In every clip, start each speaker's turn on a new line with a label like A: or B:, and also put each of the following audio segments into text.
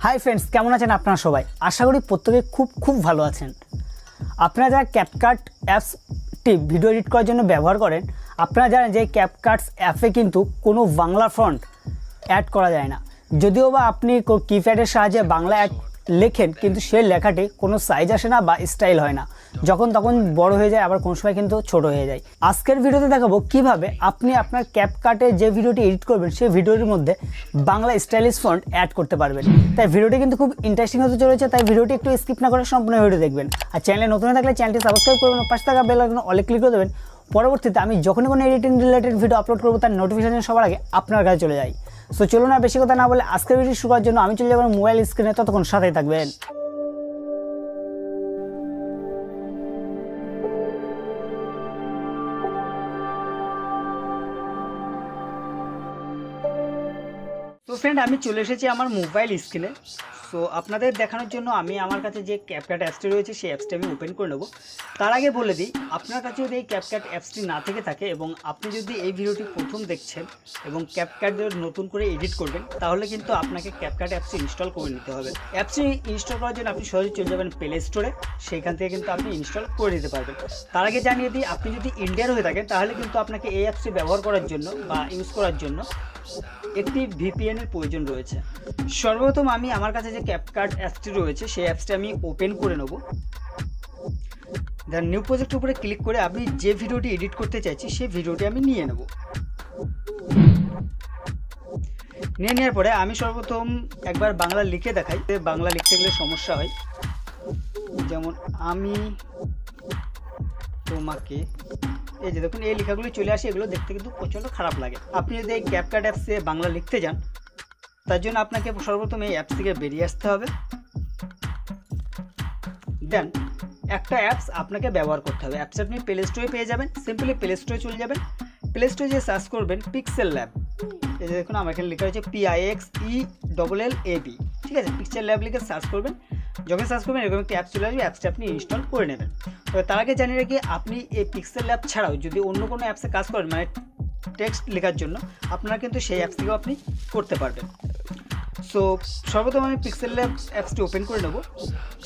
A: Hi friends, কেমন আছেন আপনারা সবাই? আশা করি প্রত্যেকে খুব ভালো আছেন। আপনারা যারা ক্যাপকাট অ্যাপসটি ভিডিও এডিট করার জন্য ব্যবহার করেন, আপনারা জানেন যে ক্যাপকাটস অ্যাপে কিন্তু কোনো বাংলা ফন্ট অ্যাড করা যায় না। যদিও বা আপনি কিপ্যাডের সাহায্যে বাংলা অ্যাড লেখেন, কিন্তু সেই লেখাটি কোনো সাইজ আসে না বা স্টাইল হয় না, যখন তখন বড় হয়ে যায়, আবার কোনো সময় কিন্তু ছোট হয়ে যায়। আজকের ভিডিওতে দেখাবো কিভাবে আপনি আপনার ক্যাপকাটে যে ভিডিওটি এডিট করবেন সেই ভিডিওটির মধ্যে বাংলা স্টাইলিশ ফন্ট অ্যাড করতে পারবেন। তাই ভিডিওটি কিন্তু খুব ইন্টারেস্টিং হতে চলেছে, তাই ভিডিওটি একটু স্কিপ না করে সম্পূর্ণ ভিডিও দেখবেন। আর চ্যানেলে নতুন থাকলে চ্যানেলটি সাবস্ক্রাইব করবেন, পাশে থাকা বেল আইকনে অলে ক্লিক করে দেবেন। পরবর্তীতে আমি যখনই কোনো এডিটিং রিলেটেড ভিডিও আপলোড করবো তার নোটিফিকেশন সবার আগে আপনার কাছে চলে যায়। সো চলুন না বেশি কথা না বলে আজকের ভিডিও শুরু করার জন্য আমি চলে যাবো মোবাইল স্ক্রিনে, ততক্ষণ সাথেই থাকবেন। তো ফ্রেন্ড, আমি চলে এসেছি আমার মোবাইল স্ক্রিনে। সো আপনাদের দেখানোর জন্য আমি আমার কাছে যে ক্যাপকাট অ্যাপসটি রয়েছে সেই অ্যাপসটি আমি ওপেন করে নেব। তার আগে বলে দিই, আপনার কাছে যদি এই ক্যাপকাট অ্যাপসটি না থেকে থাকে এবং আপনি যদি এই ভিডিওটি প্রথম দেখছেন এবং ক্যাপকাট নতুন করে এডিট করবেন, তাহলে কিন্তু আপনাকে ক্যাপকাট অ্যাপসটি ইনস্টল করে নিতে হবে। অ্যাপসটি ইনস্টল করার জন্য আপনি সহজে চলে যাবেন প্লে স্টোরে, সেইখান থেকে কিন্তু আপনি ইনস্টল করে নিতে পারবেন। তার আগে জানিয়ে দিই, আপনি যদি ইন্ডিয়ার হয়ে থাকেন তাহলে কিন্তু আপনাকে এই অ্যাপসটি ব্যবহার করার জন্য বা ইউজ করার জন্য একটি VPN এর প্রয়োজন রয়েছে। সর্বপ্রথম আমি আমার কাছে যে ক্যাপকাট অ্যাপসটি রয়েছে সেই অ্যাপসটি আমি ওপেন করে নেব। দেন নিউ প্রজেক্টের উপরে ক্লিক করে আমি যে ভিডিওটি এডিট করতে চাইছি সেই ভিডিওটি আমি নিয়ে নেব। নিয়ে নেওয়ার পরে আমি সর্বপ্রথম একবার বাংলা লিখে দেখাই। বাংলা লিখতে গেলে সমস্যা হয়, যেমন আমি তোমাকে, এই যে দেখুন এই লেখাগুলি চলে আসে, এগুলো দেখতে কিন্তু প্রচণ্ড খারাপ লাগে। আপনি যদি এই ক্যাপকাট অ্যাপসে বাংলা লিখতে যান, তার জন্য আপনাকে সর্বপ্রথম এই অ্যাপস থেকে বেরিয়ে আসতে হবে। দেন একটা অ্যাপস আপনাকে ব্যবহার করতে হবে। অ্যাপস আপনি প্লে স্টোরে পেয়ে যাবেন। সিম্পলি প্লে স্টোরে চলে যাবেন। প্লে স্টোরে যে সার্চ করবেন পিক্সেল ল্যাব, এই যে দেখুন আমার এখানে লেখা হয়েছে PIXELLAB, ঠিক আছে? পিক্সেল ল্যাব লিখে সার্চ করবেন। যখন সার্চ করবেন এরকম একটি অ্যাপস চলে আসবে, অ্যাপসটা আপনি ইনস্টল করে নেবেন। তবে তার আগে জানিয়ে রাখি, আপনি এই পিক্সেল ল্যাব ছাড়াও যদি অন্য কোনো অ্যাপসে কাজ করেন, মানে টেক্সট লেখার জন্য, আপনারা কিন্তু সেই অ্যাপস থেকেও আপনি করতে পারবেন। সো সর্বপ্রথম আমি পিক্সেল ল্যাব অ্যাপসটি ওপেন করে নেব।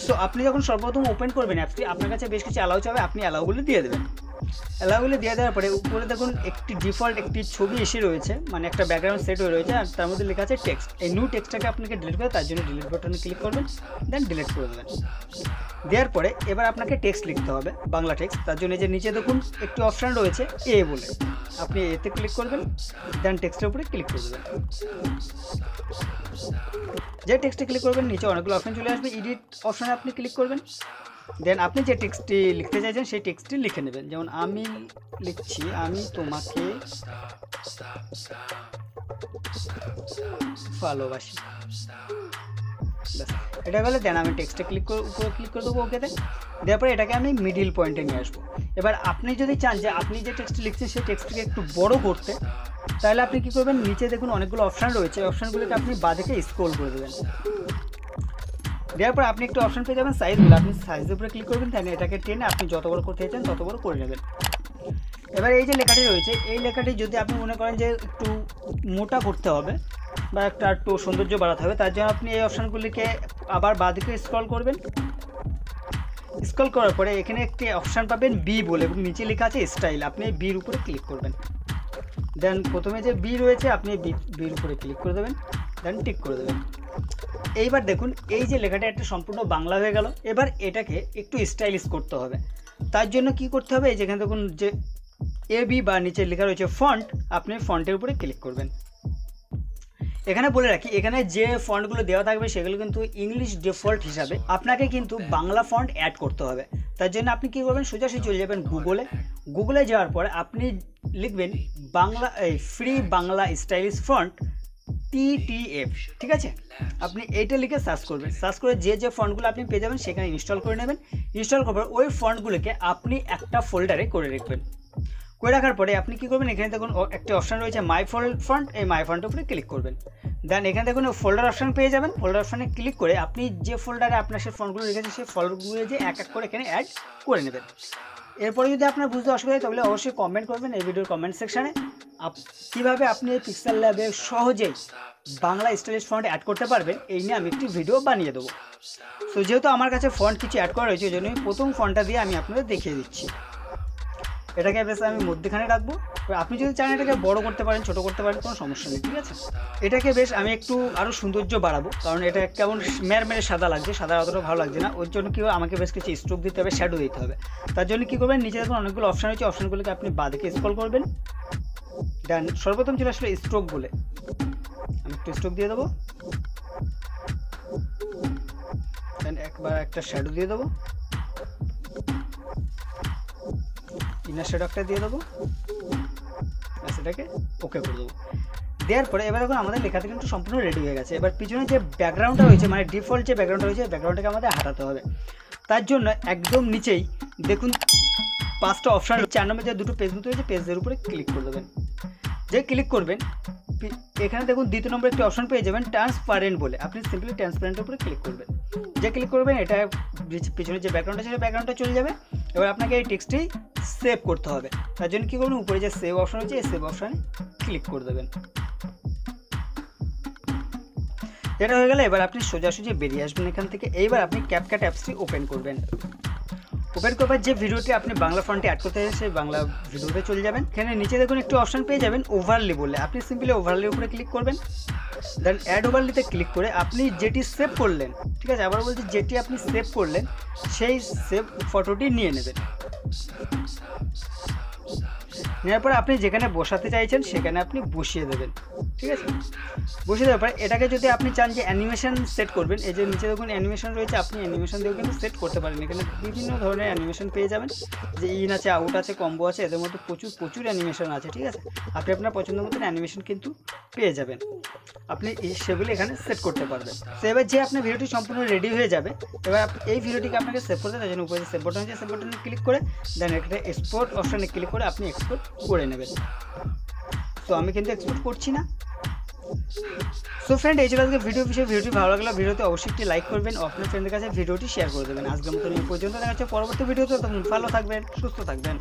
A: সো আপনি যখন সর্বপ্রথম ওপেন করবেন অ্যাপসটি, আপনার কাছে বেশ কিছু অ্যালাউ চাবে, আপনি অ্যালাউগুলো দিয়ে দেবেন। অ্যালাউগুলো দিয়ে দেওয়ার পরে উপরে দেখুন একটি ডিফল্ট একটি ছবি এসে রয়েছে, মানে একটা ব্যাকগ্রাউন্ড সেট হয়ে রয়েছে, আর তার মধ্যে লেখা আছে টেক্সট। এই নিউ টেক্সটটাকে আপনাকে ডিলিট করে, তার জন্য ডিলিট বাটনে ক্লিক করবেন, দেন ডিলিট করে দেবেন। দেওয়ার পরে এবার আপনাকে টেক্সট লিখতে হবে, বাংলা টেক্সট। তার জন্য যে নিচে দেখুন একটি অপশান রয়েছে এ বলে, আপনি এতে ক্লিক করবেন, দেন টেক্সটের উপরে ক্লিক করে দেবেন। যে টেক্সটে ক্লিক করবেন নিচে অনেকগুলো অপশান চলে আসবে, এডিট অপশানে আপনি ক্লিক করবেন। দেন আপনি যে টেক্সটটি লিখতে চাইছেন সেই টেক্সটটি লিখে নেবেন। যেমন আমি লিখছি আমি তোমাকে ভালোবাসি, এটা বলে দেন আমি টেক্সটে উপরে ক্লিক করে দেবো, ওকেতে। দেওয়ার পরে এটাকে আমি মিডিল পয়েন্টে নিয়ে আসবো। এবার আপনি যদি চান যে আপনি যে টেক্সট লিখছেন সেই টেক্সটটিকে একটু বড় করতে, তাহলে আপনি কী করবেন, নিচে দেখুন অনেকগুলো অপশান রয়েছে, অপশানগুলোকে আপনি বাঁদিকে স্ক্রল করে দেবেন। দেওয়ার পর আপনি একটু অপশান পেয়ে যাবেন সাইজগুলো, আপনি সাইজের উপরে ক্লিক করবেন, তাহলে এটাকে টেনে আপনি যত বড় করতে চাইছেন তত বড় করে নেবেন। এবার এই যে লেখাটি রয়েছে, এই লেখাটি যদি আপনি মনে করেন যে একটু মোটা করতে হবে বা একটু সৌন্দর্য বাড়াতে হবে, তার জন্য আপনি এই অপশানগুলিকে আবার বাঁদিকে স্ক্রল করবেন। স্ক্রল করার পরে এখানে একটি অপশান পাবেন বি বলে, এবং নিচে লেখা আছে স্টাইল, আপনি বির উপরে ক্লিক করবেন। দেন প্রথমে যে বি রয়েছে আপনি বির উপরে ক্লিক করে দেবেন, দেন টিক করে দেবেন। এইবার দেখুন এই যে লেখাটা একটা সম্পূর্ণ বাংলা হয়ে গেল। এবার এটাকে একটু স্টাইলিশ করতে হবে। তার জন্য কি করতে হবে, এই যেখানে দেখুন যে AB বা নিচে লেখা রয়েছে ফন্ট, আপনি ফন্টের উপরে ক্লিক করবেন। এখানে বলে রাখি, এখানে যে ফন্টগুলো দেওয়া থাকবে সেগুলো কিন্তু ইংলিশ ডিফল্ট হিসাবে, আপনাকে কিন্তু বাংলা ফন্ট অ্যাড করতে হবে। তার জন্য আপনি কী করবেন, সোজাসুজি চলে যাবেন গুগলে যাওয়ার পরে আপনি লিখবেন Bangla free Bangla stylish font TTF, ঠিক আছে? আপনি এইটা লিখে সার্চ করবেন। সার্চ করে যে ফন্টগুলো আপনি পেয়ে যাবেন সেখানে ইনস্টল করে নেবেন। ইনস্টল করার পর ওই ফন্টগুলোকে আপনি একটা ফোল্ডারে করে রাখবেন। করে রাখার পরে আপনি কী করবেন, এখানে দেখুন একটা অপশান রয়েছে মাই ফন্ট, এই মাই ফন্টের উপরে ক্লিক করবেন। দেন এখানে দেখুন ফোল্ডার অপশান পেয়ে যাবেন। ফোল্ডার অপশানে ক্লিক করে আপনি যে ফোল্ডারে আপনার সেই ফন্টগুলো রেখেছেন সেই ফন্টগুলো যে এক এক করে এখানে অ্যাড করে নেবেন। এরপরে যদি আপনার বুঝতে অসুবিধা হয় তাহলে অবশ্যই কমেন্ট করবেন এই ভিডিওর কমেন্ট সেকশানে। কীভাবে আপনি এই পিক্সেল ল্যাবে সহজেই বাংলা স্টাইলিশ ফন্ট অ্যাড করতে পারবেন, এই নিয়ে আমি একটি ভিডিও বানিয়ে দেবো। সো যেহেতু আমার কাছে ফন্ট কিছু অ্যাড করা রয়েছে, ওই জন্য আমি প্রথম ফন্টটা দিয়ে আমি আপনাদের দেখিয়ে দিচ্ছি। এটাকে বেশ আমি মধ্যখানে রাখবো। আপনি যদি চান এটাকে বড় করতে পারেন, ছোট করতে পারেন, কোনো সমস্যা নেই, ঠিক আছে। এটাকে বেশ আমি একটু আরও সৌন্দর্য বাড়াবো, কারণ এটা কেমন মেরে সাদা লাগছে, সাদা অতটা ভালো লাগছে না। ওর জন্য কী হবে, আমাকে বেশ কিছু স্ট্রোক দিতে হবে, শ্যাডো দিতে হবে। তার জন্য কী করবেন, নিচে দেখুন অনেকগুলো অপশান রয়েছে, অপশানগুলোকে আপনি বাঁদিকে স্ক্রল করবেন। দেন সর্বপ্রথম চলে আসলে স্ট্রোক বলে, আমি একটু স্ট্রোক দিয়ে দেবো। দেন একবার একটা শ্যাডো দিয়ে দেবো, ইনার শ্যাডো একটা দিয়ে দেবো, সেটাকে ওকে করে দেবো। দেওয়ার পরে এবার দেখুন আমাদের লেখাটা কিন্তু সম্পূর্ণ রেডি হয়ে গেছে। এবার পিছনে যে ব্যাকগ্রাউন্ডটা রয়েছে, মানে ডিফল্ট যে ব্যাকগ্রাউন্ডটা রয়েছে, ব্যাকগ্রাউন্ডটাকে আমাদের হাঁটাতে হবে। তার জন্য একদম নিচেই দেখুন 5টা অপশান, 4 নম্বর যে 2টো পেজ মতো রয়েছে, পেজের উপরে ক্লিক করে দেবেন। যে ক্লিক করবেন, এখানে দেখুন 2 নম্বর একটি অপশান পেয়ে যাবেন ট্রান্সপারেন্ট বলে, আপনি সিম্পলি ট্রান্সপারেন্টের উপরে ক্লিক করবেন। যে ক্লিক করবেন, এটা পিছনে যে ব্যাকগ্রাউন্ডটা ছিল ব্যাকগ্রাউন্ডটা চলে যাবে। এবার আপনাকে এই টেক্সটটি সেভ করতে হবে। তার জন্য কী করবেন, উপরে যে সেভ অপশান রয়েছে, এই সেভ অপশানে ক্লিক করে দেবেন। এটা হয়ে গেলে এবার আপনি সোজাসুজি বেরিয়ে আসবেন এখান থেকে। এইবার আপনি ক্যাপকাট অ্যাপসটি ওপেন করবেন। ওপেন করবার যে ভিডিওটি আপনি বাংলা ফন্টে অ্যাড করতে চান, সেই বাংলা ভিডিওতে চলে যাবেন। এখানে নিচে দেখুন একটি অপশান পেয়ে যাবেন ওভারলি বলে, আপনি সিম্পলি ওভারলির উপরে ক্লিক করবেন। দেন অ্যাড ওভারলিতে ক্লিক করে আপনি যেটি সেভ করলেন, ঠিক আছে, আবার বলছি যেটি আপনি সেভ করলেন সেই সেভ ফটোটি নিয়ে নেবেন। নেওয়ার পরে আপনি যেখানে বসাতে চাইছেন সেখানে আপনি বসিয়ে দেবেন, ঠিক আছে। বসিয়ে দেওয়ার পরে এটাকে যদি আপনি চান যে অ্যানিমেশন সেট করবেন, এই যে নিচে দেখুন অ্যানিমেশন রয়েছে, আপনি অ্যানিমেশন দিয়েও কিন্তু সেট করতে পারেন। এখানে বিভিন্ন ধরনের অ্যানিমেশন পেয়ে যাবেন, যে ইন আছে, আউট আছে, কম্বো আছে, এদের মধ্যে প্রচুর অ্যানিমেশন আছে, ঠিক আছে। আপনি আপনার পছন্দ মতন অ্যানিমেশন কিন্তু পেয়ে যাবেন, আপনি সেগুলি এখানে সেট করতে পারবেন। তো এবার যে আপনার ভিডিওটি সম্পূর্ণ রেডি হয়ে যাবে, এবার এই ভিডিওটিকে আপনাকে সেভ করতে, তার জন্য উপরে সেভ বাটন আছে, সেভ বাটনে ক্লিক করে দেন একটা এক্সপোর্ট অপশানে ক্লিক করে আপনি এক্সপোর্ট করে নেবেন। তো আমি কিন্তু এক্সপোর্ট করছি না। সো ফ্রেন্ড, এই ছিল আজকে ভিডিওটি ভালো লাগলে ভিডিওতে অবশ্যই একটি লাইক করবেন, আপনার ফ্রেন্ডের কাছে ভিডিওটি শেয়ার করে দেবেন। আজকের মতো এই পর্যন্ত, দেখা হচ্ছে পরবর্তী ভিডিওতে। তখন ভালো থাকবেন, সুস্থ থাকবেন।